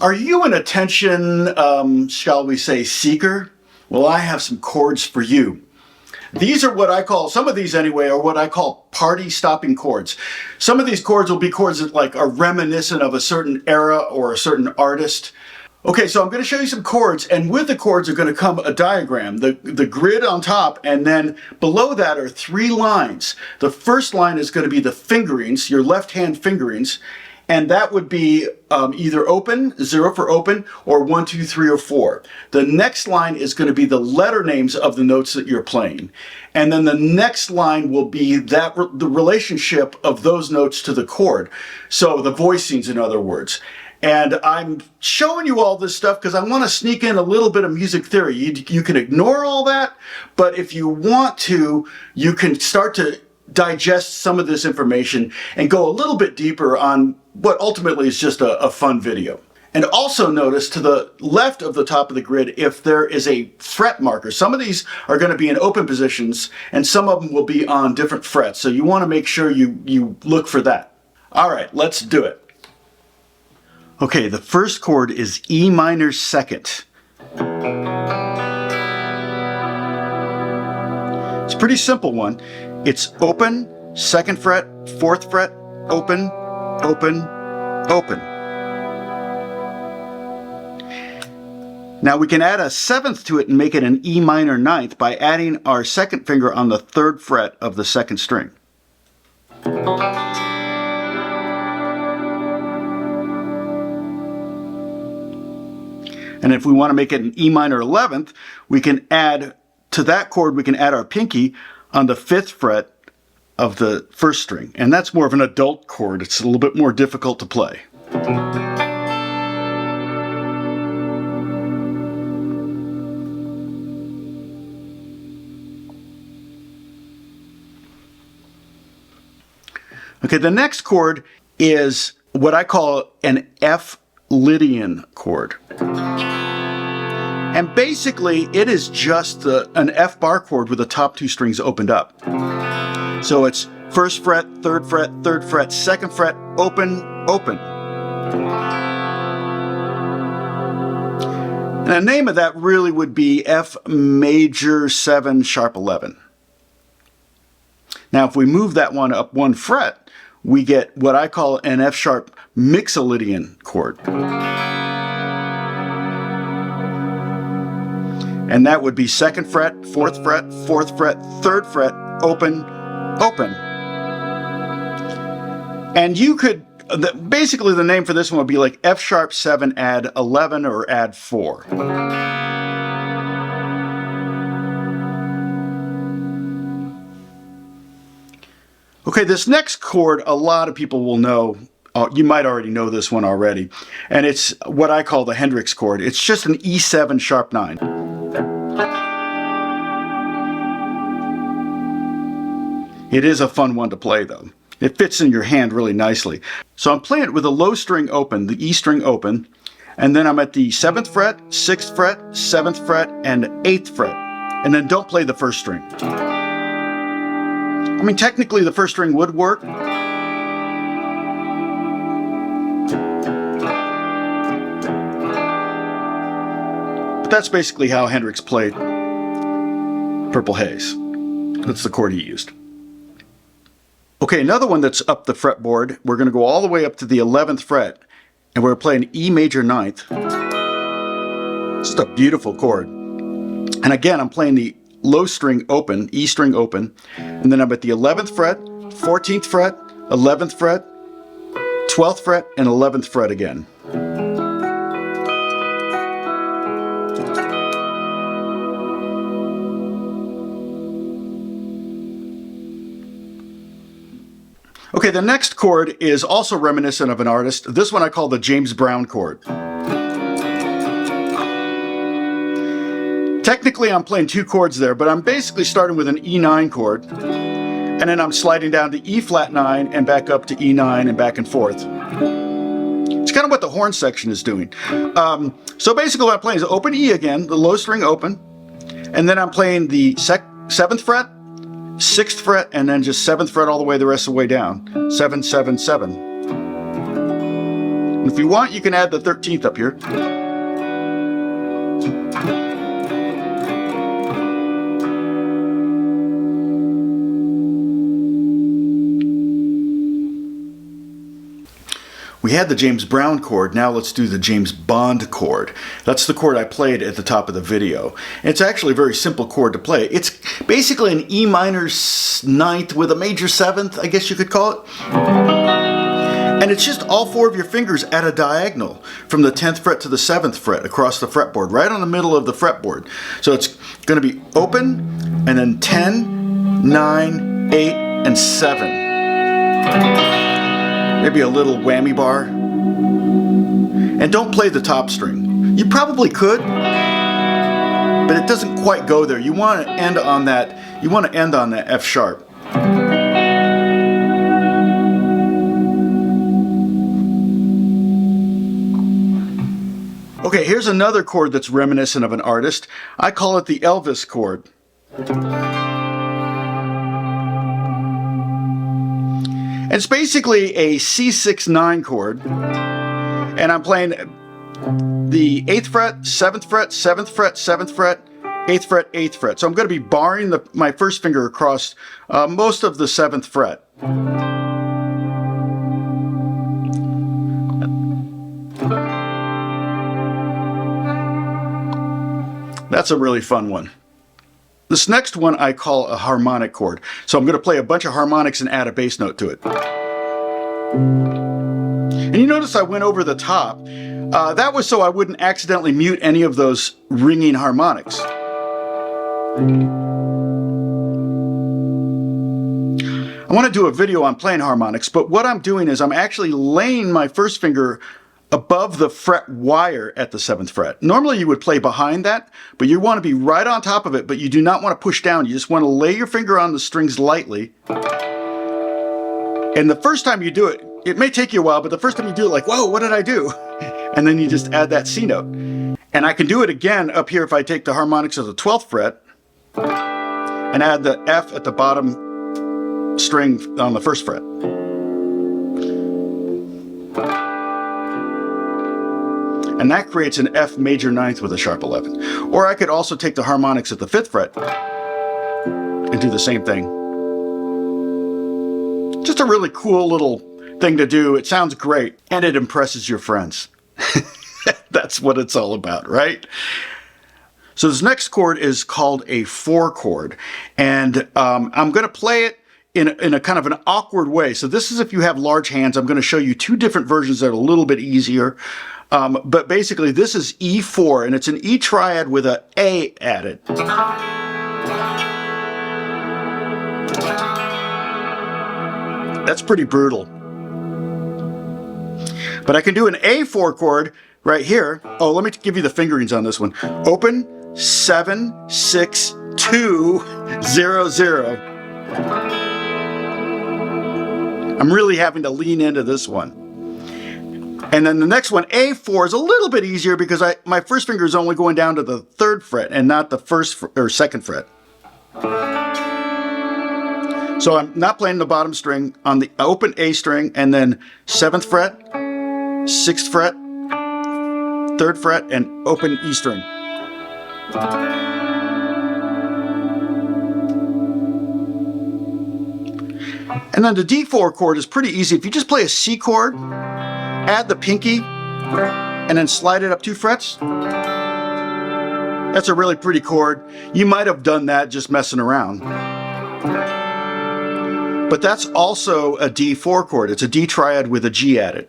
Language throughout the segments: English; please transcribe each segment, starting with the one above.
Are you an attention, shall we say, seeker? Well, I have some chords for you. These are what I call, some of these anyway, are what I call party stopping chords. Some of these chords will be chords that like are reminiscent of a certain era or a certain artist. Okay, so I'm going to show you some chords, and with the chords are going to come a diagram, the grid on top, and then below that are 3 lines. The first line is going to be the fingerings, your left hand fingerings, and that would be either open, 0 for open, or 1, 2, 3, or 4. The next line is going to be the letter names of the notes that you're playing. And then the next line will be the relationship of those notes to the chord. So the voicings, in other words. And I'm showing you all this stuff because I want to sneak in a little bit of music theory. You can ignore all that, but if you want to, you can start to digest some of this information and go a little bit deeper on what ultimately is just a fun video. And also notice to the left of the top of the grid if there is a fret marker. Some of these are going to be in open positions and some of them will be on different frets. So you want to make sure you look for that. All right, let's do it. Okay, the first chord is E minor second. It's a pretty simple one. It's open, 2nd fret, 4th fret, open, open, open. Now we can add a 7th to it and make it an E minor 9th by adding our 2nd finger on the 3rd fret of the 2nd string. And if we want to make it an E minor 11th, we can add to that chord, we can add our pinky on the 5th fret of the 1st string. And that's more of an adult chord. It's a little bit more difficult to play. Okay, the next chord is what I call an F Lydian chord. And basically it is just an F bar chord with the top 2 strings opened up. So it's 1st fret, 3rd fret, 3rd fret, 2nd fret, open, open. And the name of that really would be F major 7 sharp 11. Now if we move that one up 1 fret, we get what I call an F sharp mixolydian chord. And that would be 2nd fret, 4th fret, 4th fret, 3rd fret, open, open. And you could, basically the name for this one would be like F sharp 7 add 11 or add 4. Okay, this next chord a lot of people will know. You might already know this one already. And it's what I call the Hendrix chord. It's just an E7 sharp 9. It is a fun one to play though. It fits in your hand really nicely. So I'm playing it with a low string open, the E string open, and then I'm at the 7th fret, 6th fret, 7th fret, and 8th fret. And then don't play the 1st string. I mean, technically the 1st string would work. But that's basically how Hendrix played Purple Haze. That's the chord he used. Okay, another one that's up the fretboard, we're going to go all the way up to the 11th fret, and we're playing E major 9th. Just a beautiful chord. And again, I'm playing the low string open, E string open, and then I'm at the 11th fret, 14th fret, 11th fret, 12th fret, and 11th fret again. Okay, the next chord is also reminiscent of an artist. This one I call the James Brown chord. Technically I'm playing 2 chords there, but I'm basically starting with an E9 chord, and then I'm sliding down to E flat 9 and back up to E9 and back and forth. It's kind of what the horn section is doing. So basically what I'm playing is open E again, the low string open, and then I'm playing the 7th fret, 6th fret, and then just 7th fret all the way the rest of the way down. 7, 7, 7. If you want, you can add the 13th up here. We had the James Brown chord, now let's do the James Bond chord. That's the chord I played at the top of the video. It's actually a very simple chord to play. It's basically an E minor ninth with a major seventh, I guess you could call it. And it's just all four of your fingers at a diagonal from the 10th fret to the 7th fret across the fretboard, right on the middle of the fretboard. So it's going to be open, and then 10, 9, 8, and 7. Maybe a little whammy bar. And don't play the top string. You probably could, but it doesn't quite go there. You want to end on that. You want to end on that F sharp. Okay, here's another chord that's reminiscent of an artist. I call it the Elvis chord. It's basically a C6-9 chord, and I'm playing the 8th fret, 7th fret, 7th fret, 7th fret, 8th fret, 8th fret. So I'm going to be barring my first finger across most of the 7th fret. That's a really fun one. This next one I call a harmonic chord. So I'm going to play a bunch of harmonics and add a bass note to it. And you notice I went over the top. That was so I wouldn't accidentally mute any of those ringing harmonics. I want to do a video on playing harmonics, but what I'm doing is I'm actually laying my first finger above the fret wire at the 7th fret. Normally you would play behind that, but you want to be right on top of it, but you do not want to push down. You just want to lay your finger on the strings lightly. And the first time you do it, it may take you a while, but the first time you do it, like, whoa, what did I do? And then you just add that C note. And I can do it again up here if I take the harmonics of the 12th fret and add the F at the bottom string on the 1st fret. And that creates an F major 9th with a sharp 11. Or I could also take the harmonics at the 5th fret and do the same thing. Just a really cool little thing to do. It sounds great, and it impresses your friends. That's what it's all about, right? So this next chord is called a 4 chord, and I'm going to play it in a kind of an awkward way. So this is if you have large hands. I'm going to show you two different versions that are a little bit easier. But basically this is E4, and it's an E triad with an A added. That's pretty brutal. But I can do an A4 chord right here. Oh, let me give you the fingerings on this one. Open, 7, 6, 2, 0, 0. I'm really having to lean into this one. And then the next one, A4, is a little bit easier because my first finger is only going down to the 3rd fret and not the 1st or 2nd fret. So I'm not playing the bottom string on the open A string, and then 7th fret, 6th fret, 3rd fret, and open E string. And then the D4 chord is pretty easy. If you just play a C chord, add the pinky, and then slide it up 2 frets. That's a really pretty chord. You might have done that just messing around. But that's also a D4 chord. It's a D triad with a G added.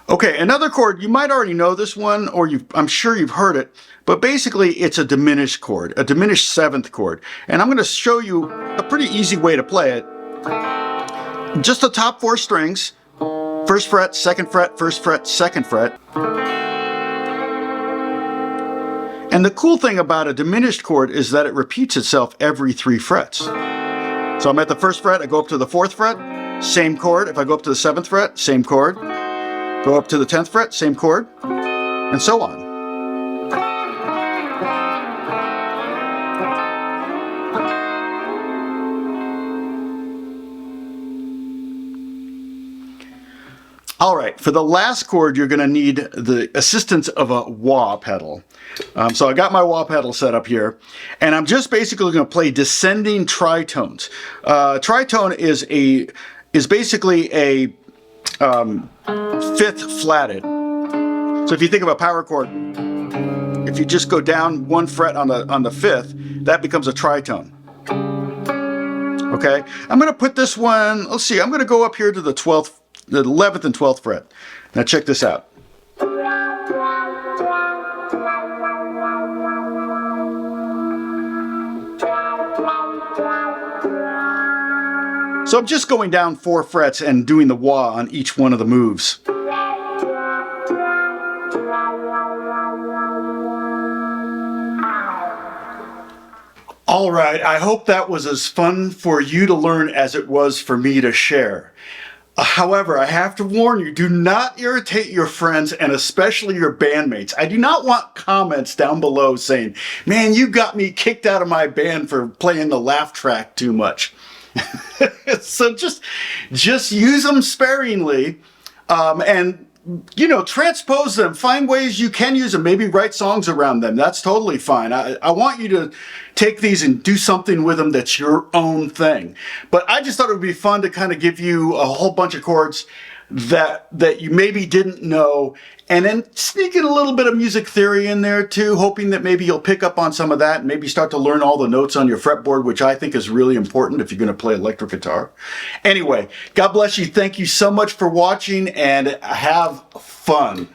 Okay, another chord, you might already know this one, or I'm sure you've heard it, but basically it's a diminished chord, a diminished 7th chord. And I'm going to show you a pretty easy way to play it. Just the top 4 strings, 1st fret, 2nd fret, 1st fret, 2nd fret. And the cool thing about a diminished chord is that it repeats itself every 3 frets. So I'm at the 1st fret, I go up to the 4th fret, same chord. If I go up to the 7th fret, same chord. Go up to the 10th fret, same chord, and so on. All right, for the last chord, you're going to need the assistance of a wah pedal. So I got my wah pedal set up here, and I'm just basically going to play descending tritones. Tritone is basically a fifth flatted. So if you think of a power chord, if you just go down one fret on the fifth, that becomes a tritone. Okay, I'm going to put this one. Let's see. I'm going to go up here to the 12th. The 11th and 12th fret. Now check this out. So I'm just going down 4 frets and doing the wah on each one of the moves. All right, I hope that was as fun for you to learn as it was for me to share. However, I have to warn you, do not irritate your friends and especially your bandmates. I do not want comments down below saying, man, you got me kicked out of my band for playing the laugh track too much. So just use them sparingly, and transpose them. Find ways you can use them. Maybe write songs around them. That's totally fine. I want you to take these and do something with them that's your own thing. But I just thought it would be fun to kind of give you a whole bunch of chords that you maybe didn't know, and then sneak in a little bit of music theory in there too, hoping that maybe you'll pick up on some of that and maybe start to learn all the notes on your fretboard, which I think is really important if you're going to play electric guitar. Anyway, God bless you. Thank you so much for watching, and have fun.